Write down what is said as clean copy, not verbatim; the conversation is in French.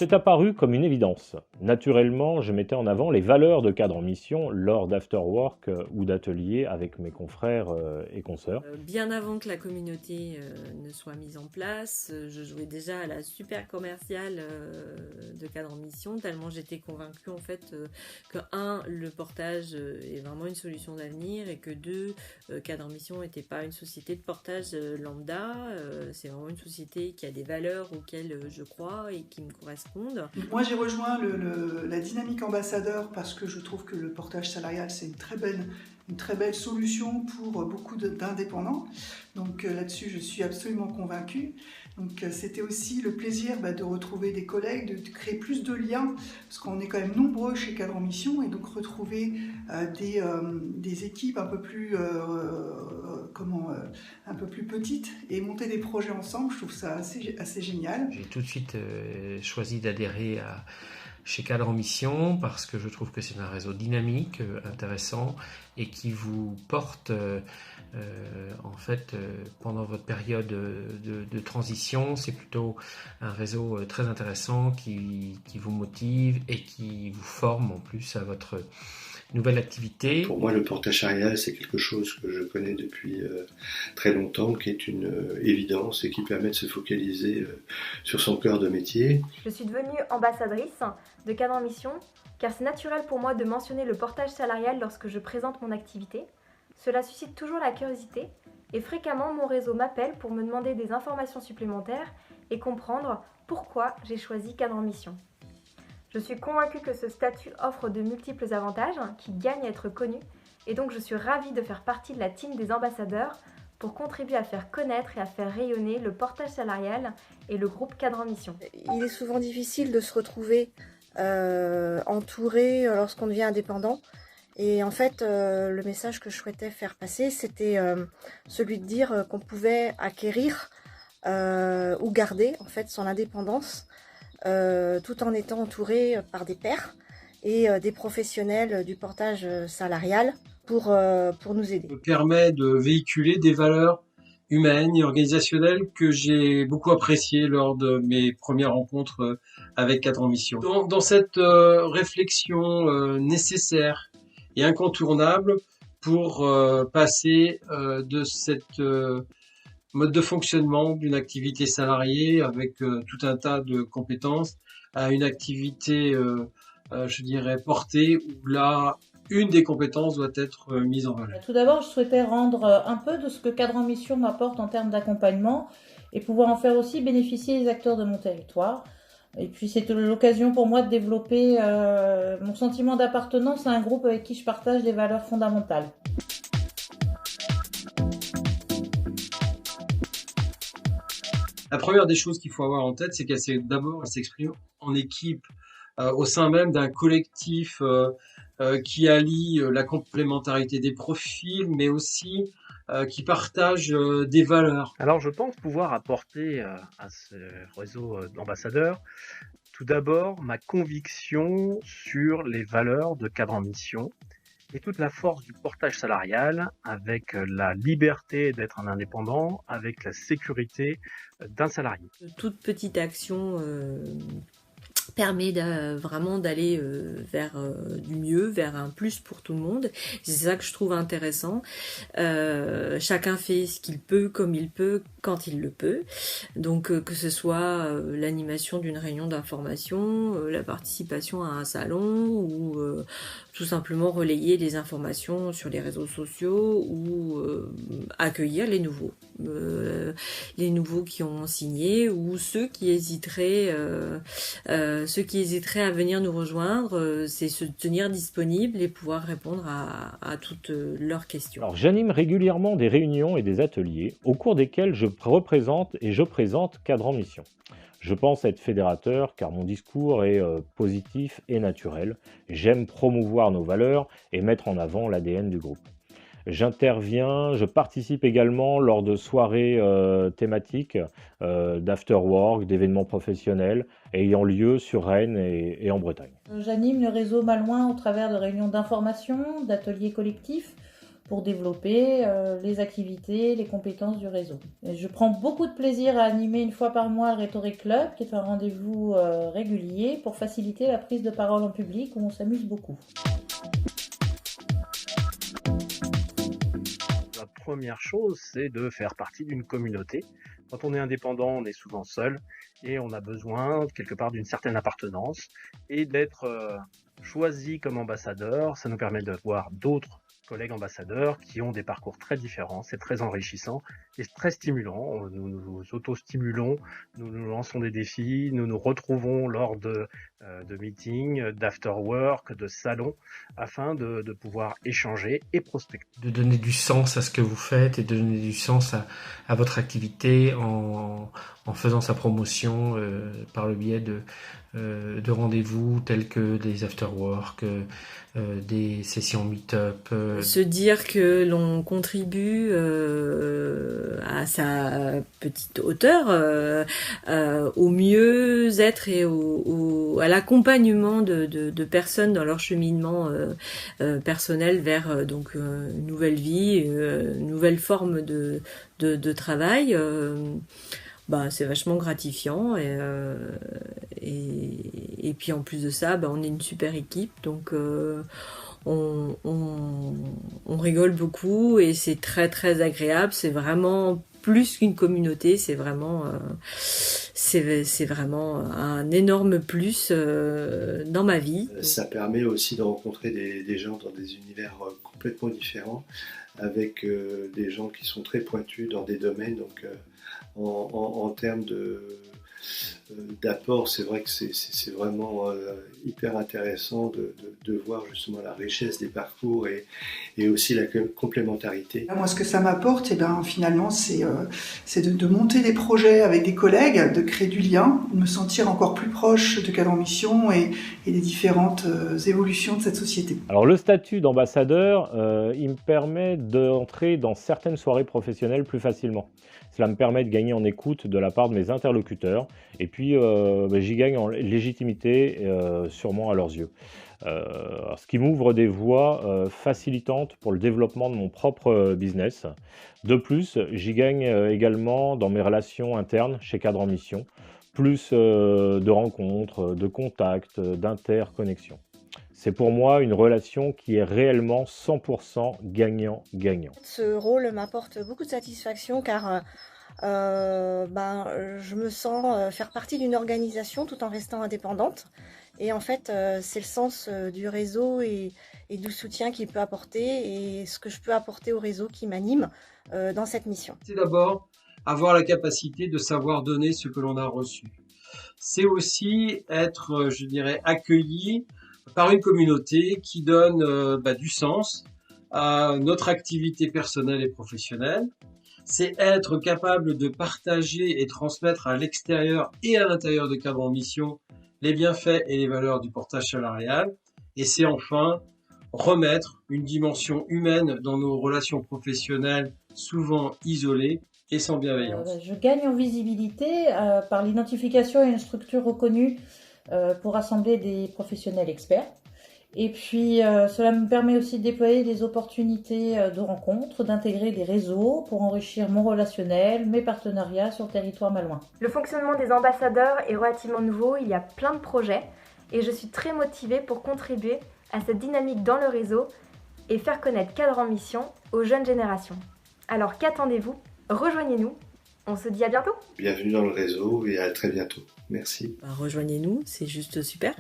C'est apparu comme une évidence. Naturellement, je mettais en avant les valeurs de cadre en mission lors d'afterwork ou d'ateliers avec mes confrères et consoeurs. Bien avant que la communauté ne soit mise en place, je jouais déjà à la super commerciale de cadre en mission, tellement j'étais convaincue en fait que le portage est vraiment une solution d'avenir et que cadre en mission n'était pas une société de portage lambda, c'est vraiment une société qui a des valeurs auxquelles je crois et qui me correspondent. Moi j'ai rejoint la dynamique ambassadeur parce que je trouve que le portage salarial c'est une très belle solution pour beaucoup d'indépendants. Donc là-dessus je suis absolument convaincue. Donc c'était aussi le plaisir de retrouver des collègues, de créer plus de liens, parce qu'on est quand même nombreux chez Cadre en Mission, et donc retrouver des équipes un peu plus petites et monter des projets ensemble, je trouve ça assez génial. J'ai tout de suite choisi d'adhérer chez Cadre en Mission parce que je trouve que c'est un réseau dynamique, intéressant et qui vous porte pendant votre période de transition. C'est plutôt un réseau très intéressant qui vous motive et qui vous forme en plus à votre nouvelle activité. Pour moi, le portage salarial, c'est quelque chose que je connais depuis très longtemps, qui est une évidence et qui permet de se focaliser sur son cœur de métier. Je suis devenue ambassadrice de Cadre en Mission, car c'est naturel pour moi de mentionner le portage salarial lorsque je présente mon activité. Cela suscite toujours la curiosité et fréquemment mon réseau m'appelle pour me demander des informations supplémentaires et comprendre pourquoi j'ai choisi Cadre en Mission. Je suis convaincue que ce statut offre de multiples avantages qui gagnent à être connus et donc je suis ravie de faire partie de la team des ambassadeurs pour contribuer à faire connaître et à faire rayonner le portage salarial et le groupe Cadre en Mission. Il est souvent difficile de se retrouver entouré lorsqu'on devient indépendant. Et en fait, le message que je souhaitais faire passer, c'était celui de dire qu'on pouvait acquérir ou garder en fait son indépendance tout en étant entouré par des pairs et des professionnels du portage salarial pour nous aider. Ça me permet de véhiculer des valeurs humaines et organisationnelles que j'ai beaucoup appréciées lors de mes premières rencontres avec Cadre en Mission. Dans cette réflexion nécessaire et incontournable pour passer de cette mode de fonctionnement d'une activité salariée avec tout un tas de compétences à une activité, je dirais, portée où là, une des compétences doit être mise en valeur. Tout d'abord, je souhaitais rendre un peu de ce que Cadre en Mission m'apporte en termes d'accompagnement et pouvoir en faire aussi bénéficier les acteurs de mon territoire. Et puis c'est l'occasion pour moi de développer mon sentiment d'appartenance à un groupe avec qui je partage des valeurs fondamentales. La première des choses qu'il faut avoir en tête, c'est qu'elle s'exprime en équipe, au sein même d'un collectif qui allie la complémentarité des profils, mais aussi qui partage des valeurs. Alors je pense pouvoir apporter à ce réseau d'ambassadeurs tout d'abord ma conviction sur les valeurs de Cadre en Mission et toute la force du portage salarial avec la liberté d'être un indépendant, avec la sécurité d'un salarié. Toute petite action permet vraiment d'aller vers du mieux, vers un plus pour tout le monde. C'est ça que je trouve intéressant. Chacun fait ce qu'il peut, comme il peut, quand il le peut. Donc que ce soit l'animation d'une réunion d'information, la participation à un salon ou tout simplement relayer des informations sur les réseaux sociaux ou accueillir les nouveaux qui ont signé ou ceux qui hésiteraient à venir nous rejoindre, c'est se tenir disponible et pouvoir répondre à toutes leurs questions. Alors j'anime régulièrement des réunions et des ateliers au cours desquels je représente et je présente Cadre en Mission. Je pense être fédérateur car mon discours est positif et naturel. J'aime promouvoir nos valeurs et mettre en avant l'ADN du groupe. J'interviens, je participe également lors de soirées thématiques, d'afterwork, d'événements professionnels ayant lieu sur Rennes et en Bretagne. J'anime le réseau Malouin au travers de réunions d'information, d'ateliers collectifs pour développer les activités, les compétences du réseau. Et je prends beaucoup de plaisir à animer une fois par mois le Rhétorique Club, qui est un rendez-vous régulier pour faciliter la prise de parole en public où on s'amuse beaucoup. La première chose, c'est de faire partie d'une communauté. Quand on est indépendant, on est souvent seul et on a besoin quelque part d'une certaine appartenance et d'être choisi comme ambassadeur. Ça nous permet de voir d'autres collègues ambassadeurs qui ont des parcours très différents. C'est très enrichissant et très stimulant. Nous nous auto-stimulons, nous nous lançons des défis, nous nous retrouvons lors de meetings, d'after-work, de salons, afin de pouvoir échanger et prospecter. De donner du sens à ce que vous faites et de donner du sens à votre activité en faisant sa promotion par le biais de rendez-vous tels que des after-work, des sessions meet-up. Se dire que l'on contribue à sa petite hauteur, au mieux-être et à l'accompagnement de personnes dans leur cheminement personnel vers donc une nouvelle vie, une nouvelle forme de travail. C'est vachement gratifiant et puis en plus de ça, on est une super équipe, donc on rigole beaucoup et c'est très très agréable. C'est vraiment plus qu'une communauté, c'est vraiment un énorme plus dans ma vie. Ça permet aussi de rencontrer des gens dans des univers complètement différents, avec des gens qui sont très pointus dans des domaines, donc en termes d'apport, c'est vrai que c'est vraiment hyper intéressant de voir justement la richesse des parcours et aussi la complémentarité. Moi, ce que ça m'apporte, finalement, c'est de monter des projets avec des collègues, de créer du lien, de me sentir encore plus proche de Cadre en Mission et des différentes évolutions de cette société. Alors le statut d'ambassadeur, il me permet d'entrer dans certaines soirées professionnelles plus facilement. Cela me permet de gagner en écoute de la part de mes interlocuteurs et puis j'y gagne en légitimité sûrement à leurs yeux. Ce qui m'ouvre des voies facilitantes pour le développement de mon propre business. De plus, j'y gagne également dans mes relations internes chez Cadre en Mission, plus de rencontres, de contacts, d'interconnexions. C'est pour moi une relation qui est réellement 100% gagnant-gagnant. Ce rôle m'apporte beaucoup de satisfaction car je me sens faire partie d'une organisation tout en restant indépendante. Et en fait, c'est le sens du réseau et du soutien qu'il peut apporter et ce que je peux apporter au réseau qui m'anime dans cette mission. C'est d'abord avoir la capacité de savoir donner ce que l'on a reçu. C'est aussi être, je dirais, accueilli par une communauté qui donne du sens à notre activité personnelle et professionnelle. C'est être capable de partager et transmettre à l'extérieur et à l'intérieur de Cadre en Mission les bienfaits et les valeurs du portage salarial. Et c'est enfin remettre une dimension humaine dans nos relations professionnelles souvent isolées et sans bienveillance. Je gagne en visibilité par l'identification à une structure reconnue pour rassembler des professionnels experts. Et puis, cela me permet aussi de déployer des opportunités de rencontres, d'intégrer des réseaux pour enrichir mon relationnel, mes partenariats sur le territoire malouin. Le fonctionnement des ambassadeurs est relativement nouveau, il y a plein de projets et je suis très motivée pour contribuer à cette dynamique dans le réseau et faire connaître Cadre en Mission aux jeunes générations. Alors qu'attendez-vous ? Rejoignez-nous, on se dit à bientôt. Bienvenue dans le réseau et à très bientôt. Merci. Rejoignez-nous, c'est juste super.